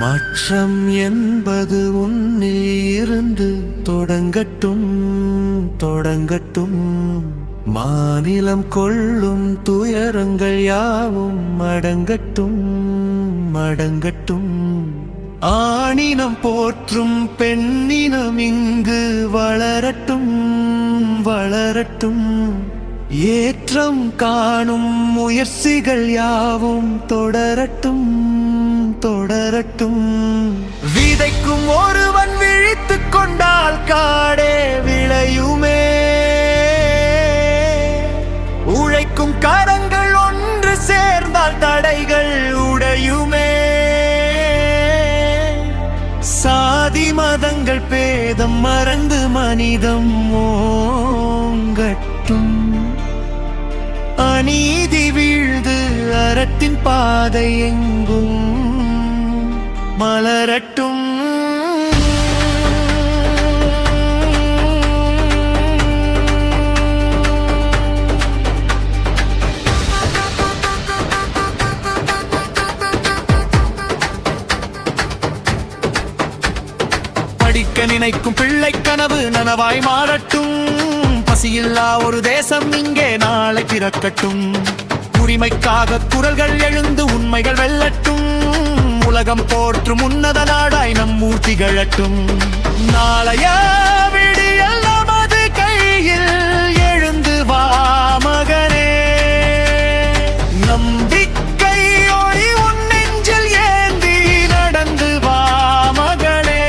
மாற்றம் என்பது உன்னில் இருந்து தொடங்கட்டும் தொடங்கட்டும். மாநிலம் கொள்ளும் துயரங்கள் யாவும் அடங்கட்டும் அடங்கட்டும். ஆணினம் போற்றும் பெண்ணினம் இங்கு வளரட்டும் வளரட்டும். ஏற்றம் காணும் முயற்சிகள் யாவும் தொடரட்டும் தொடரட்டும். விதைக்கும் ஒருவன் விழித்துக் கொண்டால் காடே விளையுமே. உழைக்கும் கரங்கள் ஒன்று சேர்ந்தால் தடைகள் உடையுமே. சாதி மதங்கள் பேதம் மறந்து மனிதம் ஓங்கட்டும். அநீதி வீழ்ந்து அறத்தின் பாதை எங்கும் மலரட்டும். படிக்க நினைக்கும் பிள்ளை கனவு நனவாய் மாறட்டும். பசியில்லா ஒரு தேசம் இங்கே நாளை பிறக்கட்டும். உரிமைக்காக குரல்கள் எழுந்து உண்மைகள் வெல்லட்டும். உலகம் போற்றும் உன்னத நாடாய் நம் மூர்த்தி திகழட்டும். நாளைய விடியல் நமது கையில், எழுந்து வா மகனே. நம்பிக்கை ஒளி உன் நெஞ்சில் ஏந்தி நடந்து வா மகளே.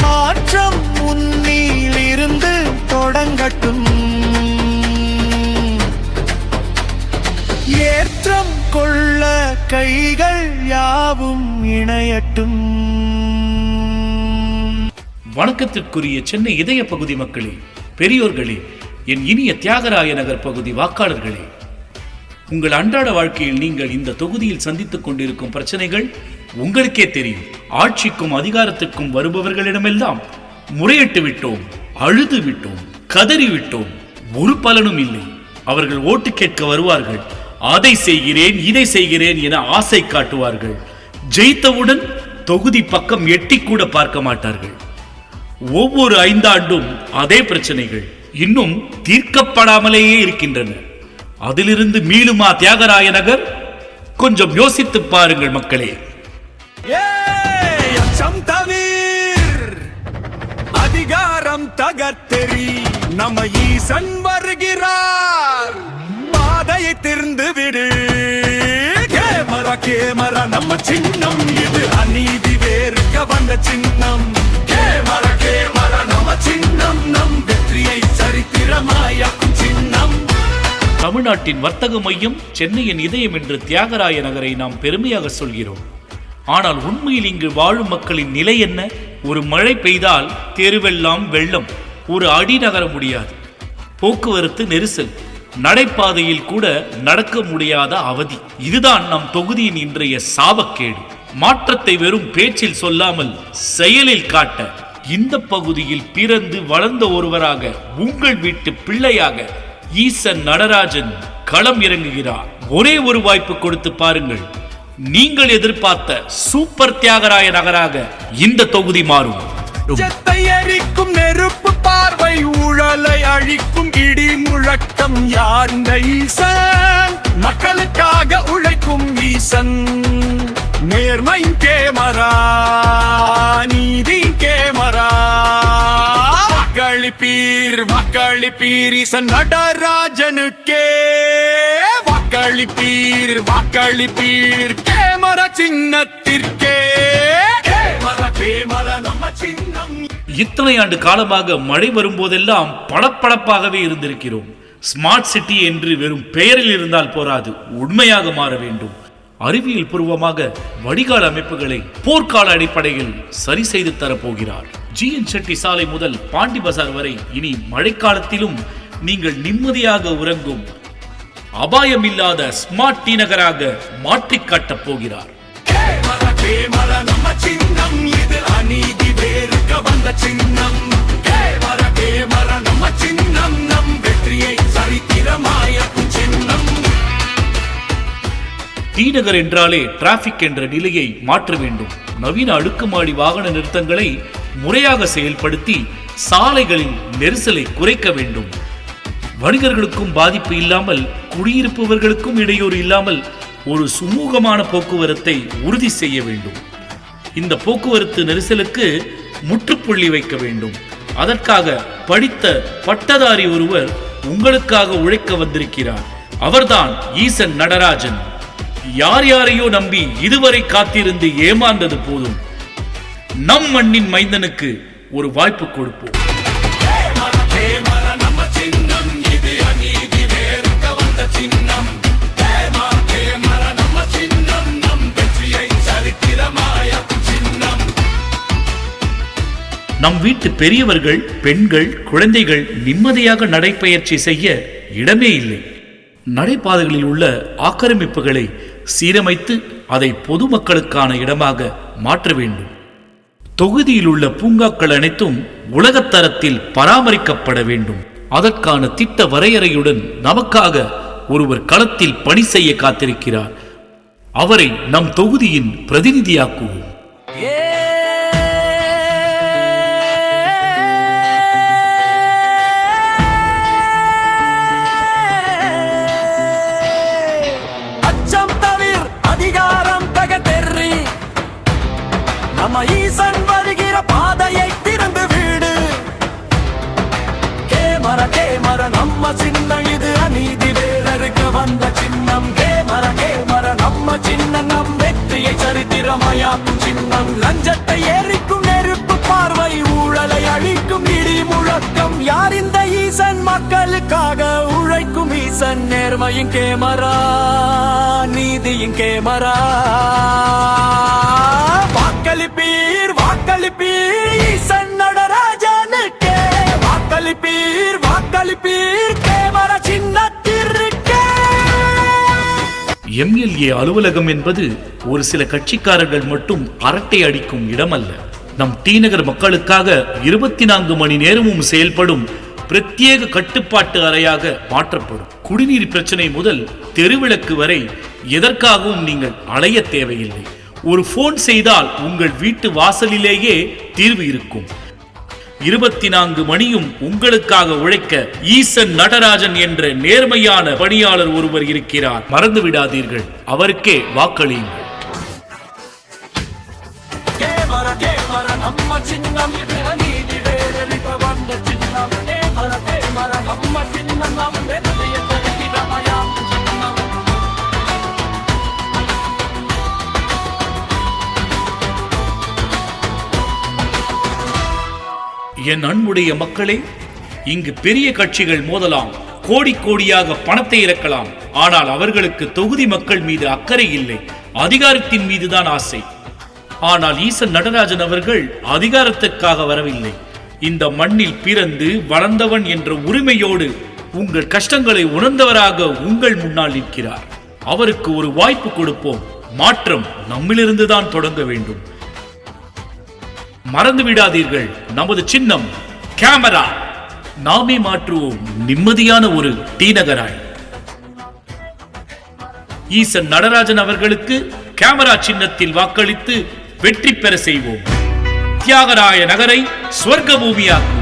மாற்றம் உன்னில் இருந்து தொடங்கட்டும். ஏற்றம் கொள்ள கைகள் யாவும் இணையட்டும். வணக்கத்திற்குரிய சென்னை இதய பகுதி மக்களே, பெரியோர்களே, என் இனிய தியாகராய நகர் பகுதி வாக்காளர்களே, உங்கள் அன்றாட வாழ்க்கையில் நீங்கள் இந்த தொகுதியில் சந்தித்துக் கொண்டிருக்கும் பிரச்சனைகள் உங்களுக்கே தெரியும். ஆட்சிக்கும் அதிகாரத்துக்கும் வருபவர்களிடமெல்லாம் முறையிட்டு விட்டோம், அழுது விட்டோம், கதறி விட்டோம், ஒரு பலனும் இல்லை. அவர்கள் ஓட்டு கேட்க வருவார்கள், அதை செய்கிறேன் இதை செய்கிறேன் என ஆசை காட்டுவார்கள். ஜெயித்தவுடன் தொகுதி பக்கம் எட்டி கூட பார்க்க மாட்டார்கள். ஒவ்வொரு 5 ஆண்டும் அதே பிரச்சனைகள் இன்னும் தீர்க்கப்படாமலேயே இருக்கின்றன. அதிலிருந்து மீளுமா தியாகராய நகர்? கொஞ்சம் யோசித்து பாருங்கள் மக்களே. அதிகாரம் தகர்த்தெறி நம்ம ஈசன் வருகிறார். பாதையை திறந்து விடு. கேமரா கேமரா நம்ம சின்னம், இது அநீதி வேறுக்க வந்த சின்னம். கேமரா கேமரா நம்ம சின்னம், நம் வெற்றியை சரித்திரமாயாக்கும் சின்னம். தமிழ்நாட்டின் வர்த்தக மையம், சென்னையின் இதயம் என்று தியாகராய நகரை நாம் பெருமையாக சொல்கிறோம். ஆனால் உண்மையில் இங்கு வாழும் மக்களின் நிலை என்ன? ஒரு மழை பெய்தால் தெருவெல்லாம் வெள்ளம், ஒரு அடி நகர முடியாது. போக்குவரத்து நெரிசல், நடைபாதையில் கூட நடக்க முடியாத அவதி. இதுதான் நம் தொகுதியின் இன்றைய சாபக்கேடு. மாற்றத்தை வெறும் பேச்சில் சொல்லாமல் செயலில் காட்ட இந்த பகுதியில் பிறந்து வளர்ந்த ஒருவராக, உங்கள் வீட்டு பிள்ளையாக ஈசன் நடராஜன் களம் இறங்குகிறார். ஒரே ஒரு வாய்ப்பு கொடுத்து பாருங்கள், நீங்கள் எதிர்பார்த்த சூப்பர் தியாகராய நகராக இந்த தொகுதி மாறும். எரிக்கும் நெருப்பு பார்வை, ஊழலை அழிக்கும் இடி முழக்கம். யார் இந்த ஈசன்? மக்களுக்காக உழைக்கும் ஈசன். நேர்மை கேமரா, நீதி கேமரா. வாக்களிப்பீர் வாக்களிப்பீர் ஈசன் நடராஜனுக்கே. வாக்களிப்பீர் வாக்களிப்பீர் கேமரா சின்னத்திற்கே. இத்தனை ஆண்டு காலமாக மழை வரும்போதெல்லாம் படப்படப்பாகவே இருந்திருக்கிறோம். ஸ்மார்ட் சிட்டி என்று வெறும் பெயரில் இருந்தால் போராது, உண்மையாக மாற வேண்டும். அறிவியல் பூர்வமாக வடிகால் அமைப்புகளை போர்க்கால அடிப்படையில் சரி செய்து தரப்போகிறார். ஜிஎன் செட்டி சாலை முதல் பாண்டி பசார் வரை இனி மழைக்காலத்திலும் நீங்கள் நிம்மதியாக உறங்கும் அபாயமில்லாத ஸ்மார்ட் டி நகராக மாற்றிக் காட்டப் போகிறார். டி நகர் என்றாலே டிராபிக் என்ற நிலையை மாற்ற வேண்டும். நவீன அடுக்குமாடி வாகன நிறுத்தங்களை முறையாக செயல்படுத்தி சாலைகளில் நெரிசலை குறைக்க வேண்டும். வணிகர்களுக்கும் பாதிப்பு இல்லாமல், குடியிருப்பவர்களுக்கும் இடையூறு இல்லாமல் ஒரு சுமூகமான போக்குவரத்தை உறுதி செய்ய வேண்டும். இந்த போக்குவரத்து நெரிசலுக்கு முற்றுப்புள்ளி வைக்க வேண்டும். அதற்காக படித்த பட்டதாரி ஒருவர் உங்களுக்காக உழைக்க வந்திருக்கிறார். அவர்தான் ஈசன் நடராஜன். யார் யாரையோ நம்பி இதுவரை காத்திருந்து ஏமாந்தது போதும். நம் மண்ணின் மைந்தனுக்கு ஒரு வாய்ப்பு கொடுப்போம். நம் வீட்டு பெரியவர்கள், பெண்கள், குழந்தைகள் நிம்மதியாக நடைப்பயிற்சி செய்ய இடமே இல்லை. நடைபாதைகளில் உள்ள ஆக்கிரமிப்புகளை சீரமைத்து அதை பொதுமக்களுக்கான இடமாக மாற்ற வேண்டும். தொகுதியில் உள்ள பூங்காக்கள் அனைத்தும் உலகத்தரத்தில் பராமரிக்கப்பட வேண்டும். அதற்கான திட்ட வரையறையுடன் நமக்காக ஒருவர் களத்தில் பணி செய்ய காத்திருக்கிறார். அவரை நம் தொகுதியின் பிரதிநிதியாக்குவோம். நம்ம ஈசன் வருகிற பாதையை திறந்து வீடு. கேமர கேமர நம்ம சின்னம், இது அநீதி வேறறுக்க வந்த சின்னம். கேமர கேமர நம்ம சின்னம், நம் வெற்றியை சரித்திரமாயாக்கும் சின்னம். லஞ்சத்தை எரிக்கும் நெருப்பு பார்வை, ஊழலை அழிக்கும் இடி முழக்கம். யார் இந்த ஈசன்? மக்களுக்காக உழைக்கும் ஈசன். நேர்மையின் கேமரா, நீதியின் கேமரா. வாக்களிப்பீர் வாக்களிப்பீர் ஈசன் நடராஜனுக்கே. வாக்களிப்பீர் வாக்களிப்பீர் கேமரா சின்னத்திற்கே. எம்எல்ஏ அலுவலகம் என்பது ஒரு சில கட்சிக்காரர்கள் மட்டும் அரட்டை அடிக்கும் இடமல்ல. நம் டி நகர் மக்களுக்காக 24 மணி நேரமும் செயல்படும் பிரத்யேக கட்டுப்பாட்டு அறையாக மாற்றப்படும். குடிநீர் பிரச்சனை முதல் தெருவிளக்கு வரை எதற்காகவும் நீங்கள் அலைய தேவையில்லை. ஒரு போன் செய்தால் உங்கள் வீட்டு வாசலிலேயே தீர்வு இருக்கும். 24 மணியும் உங்களுக்காக உழைக்க ஈசன் நடராஜன் என்ற நேர்மையான பணியாளர் ஒருவர் இருக்கிறார். மறந்து விடாதீர்கள், அவருக்கே வாக்களியுங்கள். என் அன்புடைய மக்களே, இங்கு பெரிய கட்சிகள் மோதலாம், கோடி கோடியாக பணத்தை இறக்கலாம். ஆனால் அவர்களுக்கு தொகுதி மக்கள் மீது அக்கறை இல்லை, அதிகாரத்தின் மீதுதான் ஆசை. ஆனால் ஈசன் நடராஜன் அவர்கள் அதிகாரத்துக்காக வரவில்லை. இந்த மண்ணில் பிறந்து வளர்ந்தவன் என்ற உரிமையோடு உங்கள் கஷ்டங்களை உணர்ந்தவராக உங்கள் முன்னால் நிற்கிறார். அவருக்கு ஒரு வாய்ப்பு கொடுப்போம். மாற்றம் நம்மிலிருந்துதான் தொடங்க வேண்டும். மறந்து விடாதீர்கள், நமது சின்னம் கேமரா. நாமே மாற்றுவோம் நிம்மதியான ஒரு டி நகராய். ஈசன் நடராஜன் அவர்களுக்கு கேமரா சின்னத்தில் வாக்களித்து வெற்றி பெற செய்வோம். தியாகராய நகரை ஸ்வர்க்க பூமியாக்குவோம்.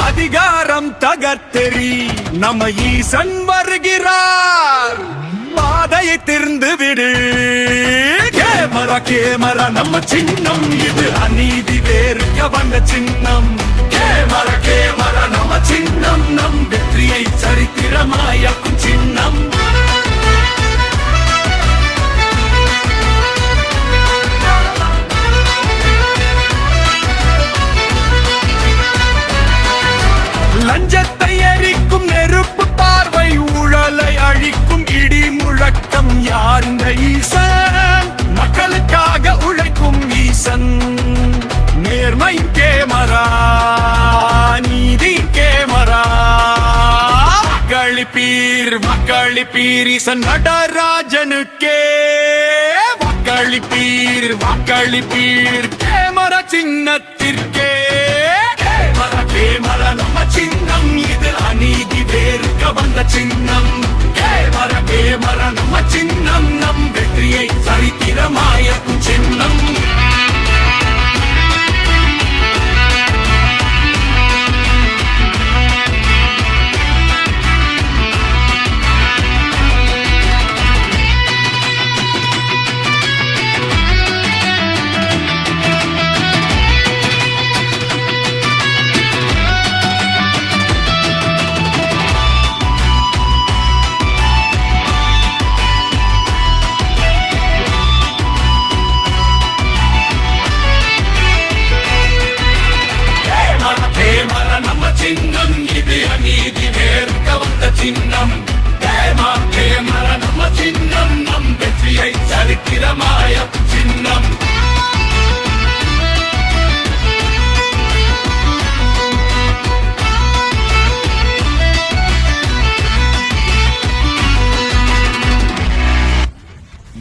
அதிகாரம் தகர்த்தெறி, நம்ம ஈசன் வருகிறார். பாதையை திறந்து விடு. கேமரா கேமரா நம்ம சின்னம், இது அநீதி வேறுக்க வந்த சின்னம். கேமரா கேமரா நம்ம சின்னம், நம் வெற்றியை சரித்திரமாயாக்கும் சின்னம். லஞ்சத்தை எரிக்கும் நெருப்பு பார்வை, ஊழலை அழிக்கும் இடி முழக்கம். யார் இந்த ஈசன்? மக்களுக்காக உழைக்கும் ஈசன். நேர்மை கேமரா, நீதி கேமரா. வாக்களிப்பீர் வாக்களிப்பீர் ஈசன் நடராஜனுக்கே. வாக்களிப்பீர் வாக்களிப்பீர் கேமரா சின்னத்திற்கே கேமர நம்ம சின்னம் இது அநீதி வேறுக்க வந்த சின்னம் கேமர நம்ம சின்னம் நம் வெற்றியை சரித்திரமாயக்கும் சின்னம் சின்னம் இது அநீதி வேறுக்க வந்த சின்னம் கேமர நம்ம சின்னம் நம் வெற்றியை சரித்திரமாய சின்னம்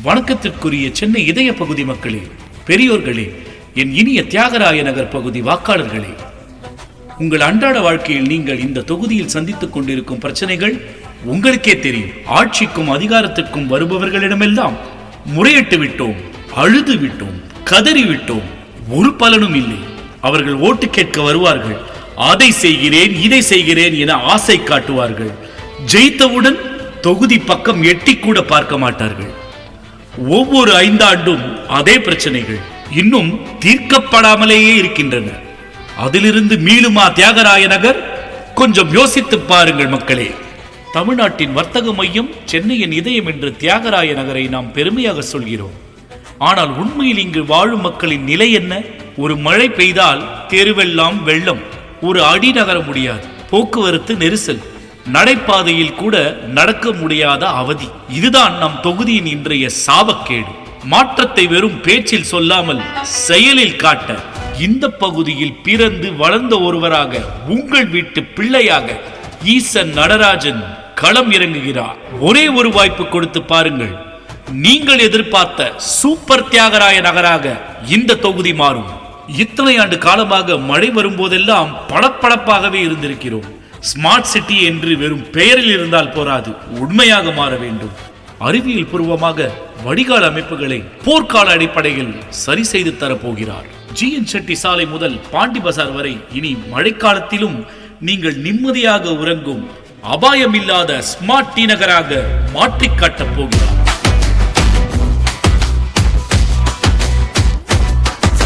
வணக்கத்திற்குரிய சென்னை இதய பகுதி மக்களே, பெரியோர்களே, என் இனிய தியாகராய நகர் பகுதி வாக்காளர்களே, உங்கள் அன்றாட வாழ்க்கையில் நீங்கள் இந்த தொகுதியில் சந்தித்துக் கொண்டிருக்கும் பிரச்சனைகள் உங்களுக்கே தெரியும். ஆட்சிக்கும் அதிகாரத்திற்கும் வருபவர்களிடமெல்லாம் முறையிட்டு விட்டோம், அழுது விட்டோம், கதறி விட்டோம், ஒரு பலனும் இல்லை. அவர்கள் ஓட்டு கேட்க வருவார்கள், அதை செய்கிறேன் இதை செய்கிறேன் என ஆசை காட்டுவார்கள். ஜெயித்தவுடன் தொகுதி பக்கம் எட்டி கூட பார்க்க மாட்டார்கள். ஒவ்வொரு 5 ஆண்டும் அதே பிரச்சனைகள் இன்னும் தீர்க்கப்படாமலேயே இருக்கின்றன. அதிலிருந்து மீளுமா தியாகராய நகர்? கொஞ்சம் யோசித்து பாருங்கள் மக்களே. தமிழ்நாட்டின் வர்த்தக மையம், சென்னையின் இதயம் என்று தியாகராய நகரை நாம் பெருமையாக சொல்கிறோம். ஆனால் உண்மையில் இங்கு வாழும் மக்களின் நிலை என்ன? ஒரு மழை பெய்தால் தெருவெல்லாம் வெள்ளம், ஒரு அடி நகர முடியாது, போக்குவரத்து நெரிசல், நடைபாதையில் கூட நடக்க முடியாத அவதி. இதுதான் நம் தொகுதியின் இன்றைய சாபக்கேடு. மாற்றத்தை வெறும் பேச்சில் சொல்லாமல் செயலில் காட்ட இந்த பகுதியில் பிறந்து வளர்ந்த ஒருவராக, உங்கள் வீட்டு பிள்ளையாக ஈசன் நடராஜன் களம் இறங்குகிறார். ஒரே ஒரு வாய்ப்பு கொடுத்து பாருங்கள். நீங்கள் எதிர்பார்த்த சூப்பர் தியாகராய நகராக இந்த தொகுதி மாறும். இத்தனை ஆண்டு காலமாக மழை வரும்போதெல்லாம் படப்படப்பாகவே இருந்திருக்கிறோம். ஸ்மார்ட் சிட்டி என்று வெறும் பெயரில் இருந்தால் போராது, உண்மையாக மாற வேண்டும். அறிவியல் பூர்வமாக வடிகால் அமைப்புகளை போர்க்கால அடிப்படையில் சரி செய்து தரப்போகிறார். ஜிஎன் செட்டி சாலை முதல் பாண்டி பசார் வரை இனி மழைக்காலத்திலும் நீங்கள் நிம்மதியாக உறங்கும் அபாயமில்லாத ஸ்மார்ட் டி நகராக மாற்றி காட்டப் போகிறார்.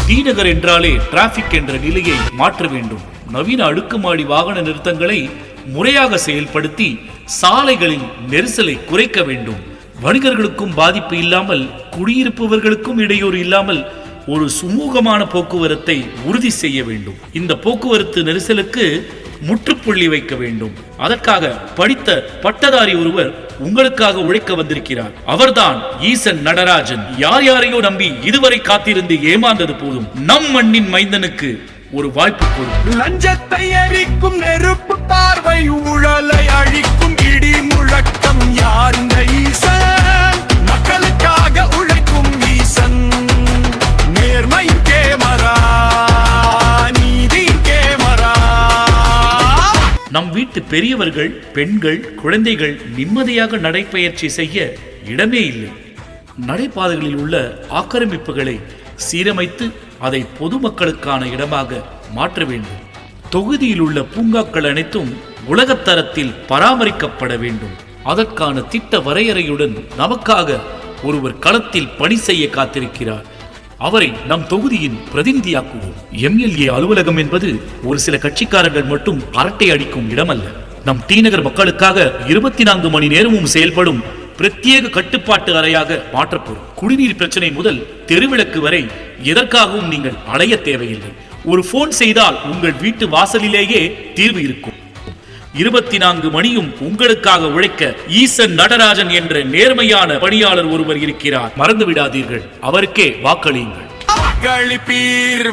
டி நகர் என்றாலே டிராபிக் என்ற நிலையை மாற்ற வேண்டும். நவீன அடுக்குமாடி வாகன நிறுத்தங்களை முறையாக செயல்படுத்தி சாலைகளின் நெரிசலை குறைக்க வேண்டும். வணிகர்களுக்கும் பாதிப்பு இல்லாமல், குடியிருப்பவர்களுக்கும் இடையூறு இல்லாமல் ஒரு சுமூகமான போக்குவரத்தை உறுதி செய்ய வேண்டும். இந்த போக்குவரத்து நெரிசலுக்கு முற்றுப்புள்ளி வைக்க வேண்டும். அதற்காக படித்த பட்டதாரி ஒருவர் உங்களுக்காக உழைக்க வந்திருக்கிறார். அவர்தான் ஈசன் நடராஜன். யார் யாரையோ நம்பி இதுவரை காத்திருந்து ஏமாந்தது போதும். நம் மண்ணின் மைந்தனுக்கு ஒரு வாய்ப்பு கொடுக்கும். லஞ்சத்தை எரிக்கும் நெருப்பு பார்வை, ஊழலை அழிக்கும் இடி முழக்கம். யார் இந்த ஈசன்? மக்களுக்காக உழைக்கும் ஈசன். நேர்மை கேமரா, நீதி கேமரா. நம் வீட்டு பெரியவர்கள், பெண்கள், குழந்தைகள் நிம்மதியாக நடைபயிற்சி செய்ய இடமே இல்லை. நடைபாதைகளில் உள்ள ஆக்கிரமிப்புகளை சீரமைத்து அதை பொதுமக்களுக்கான இடமாக மாற்ற வேண்டும். தொகுதியில் உள்ள பூங்காக்கள் அனைத்தும் உலகத்தரத்தில் பராமரிக்கப்பட வேண்டும். அதற்கான திட்ட வரையறையுடன் நமக்காக ஒருவர் களத்தில் பணி செய்ய காத்திருக்கிறார். அவரை நம் தொகுதியின் பிரதிநிதியாக்குவோம். எம்எல்ஏ அலுவலகம் என்பது ஒரு சில கட்சிக்காரர்கள் மட்டும் அரட்டை அடிக்கும் இடமல்ல. நம் டி நகர் மக்களுக்காக 24 மணி நேரமும் செயல்படும் பிரத்யேக கட்டுப்பாட்டு அறையாக மாற்றப்படும். குடிநீர் பிரச்சனை முதல் தெருவிளக்கு வரை எதற்காகவும் நீங்கள் அலைய தேவையில்லை. ஒரு போன் செய்தால் உங்கள் வீட்டு வாசலிலேயே தீர்வு இருக்கும். 24 மணியும் உங்களுக்காக உழைக்க ஈசன் நடராஜன் என்ற நேர்மையான பணியாளர் ஒருவர் இருக்கிறார். மறந்து விடாதீர்கள், அவருக்கே வாக்களியுங்கள்.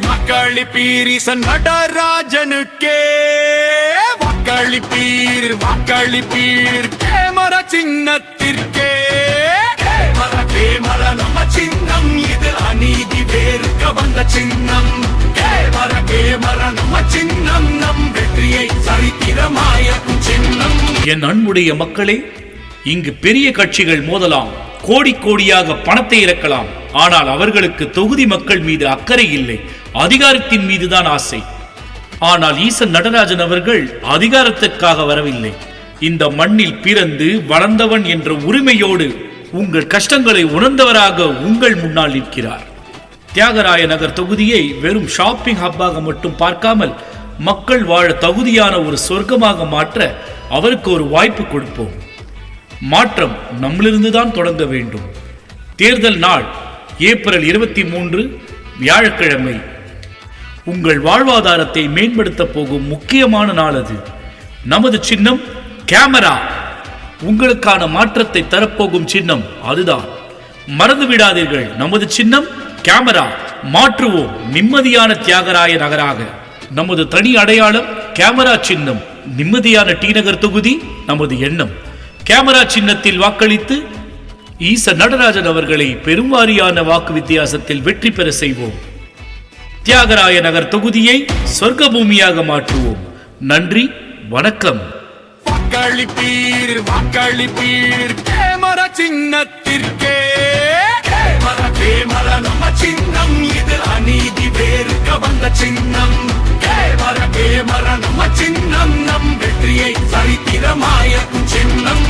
வாக்களிப்பீர் ஈசன் நடராஜனுக்கே. வாக்களிப்பீர் கேமரா சின்னத்திற்கே. கேமர நம்ம சின்னம் இது அநீதி வேறுக்க வந்த சின்னம் கேமர நம்ம சின்னம் நம் வெற்றியை சரித்திரமாயக்கும் சின்னம். என் அன்புடைய மக்களே, இங்கு பெரிய கட்சிகள் மோதலாம், கோடி கோடியாக பணத்தை இறக்கலாம். ஆனால் அவர்களுக்கு தொகுதி மக்கள் மீது அக்கறை இல்லை, அதிகாரத்தின் மீதுதான் ஆசை. ஆனால் ஈசன் நடராஜன் அவர்கள் அதிகாரத்துக்காக வரவில்லை, இந்த மண்ணில் பிறந்து வளர்ந்தவன் என்ற உரிமையோடு உங்கள் கஷ்டங்களை உணர்ந்தவராக உங்கள் முன்னால் நிற்கிறார். தியாகராய நகர் தொகுதியை வெறும் ஷாப்பிங் ஹப்பாக மட்டும் பார்க்காமல் மக்கள் வாழ தகுதியான ஒரு சொர்க்கமாக மாற்ற அவருக்கு ஒரு வாய்ப்பு கொடுப்போம். மாற்றம் நம்மிலிருந்துதான் தொடங்க வேண்டும். தேர்தல் நாள் ஏப்ரல் 23 வியாழக்கிழமை. உங்கள் வாழ்வாதாரத்தை மேம்படுத்த போகும் முக்கியமான நாள் அது. நமது சின்னம் கேமரா. உங்களுக்கான மாற்றத்தை தரப்போகும் சின்னம் அதுதான். மறந்து விடாதீர்கள், நமது சின்னம் கேமரா. மாற்றுவோம் நிம்மதியான தியாகராய நகராக. நமது தனி அடையாளம் கேமரா சின்னம். நிம்மதியான டி நகர் தொகுதி நமது எண்ணம். கேமரா சின்னத்தில் வாக்களித்து ஈச நடராஜன் அவர்களை பெரும்வாரியான வாக்கு வித்தியாசத்தில் வெற்றி பெற செய்வோம். தியாகராய நகர் தொகுதியை சொர்க்க பூமியாக மாற்றுவோம். நன்றி, வணக்கம். வாக்களிப்பீர் வாக்களிப்பீர் கேமர சின்னத்திற்கே. கேமர நம்ம சின்னம் இது அநீதி வேறுக்க வந்த சின்னம் கேமர நம்ம சின்னம் நம் வெற்றியை சரித்திரமாயக்கும் சின்னம்.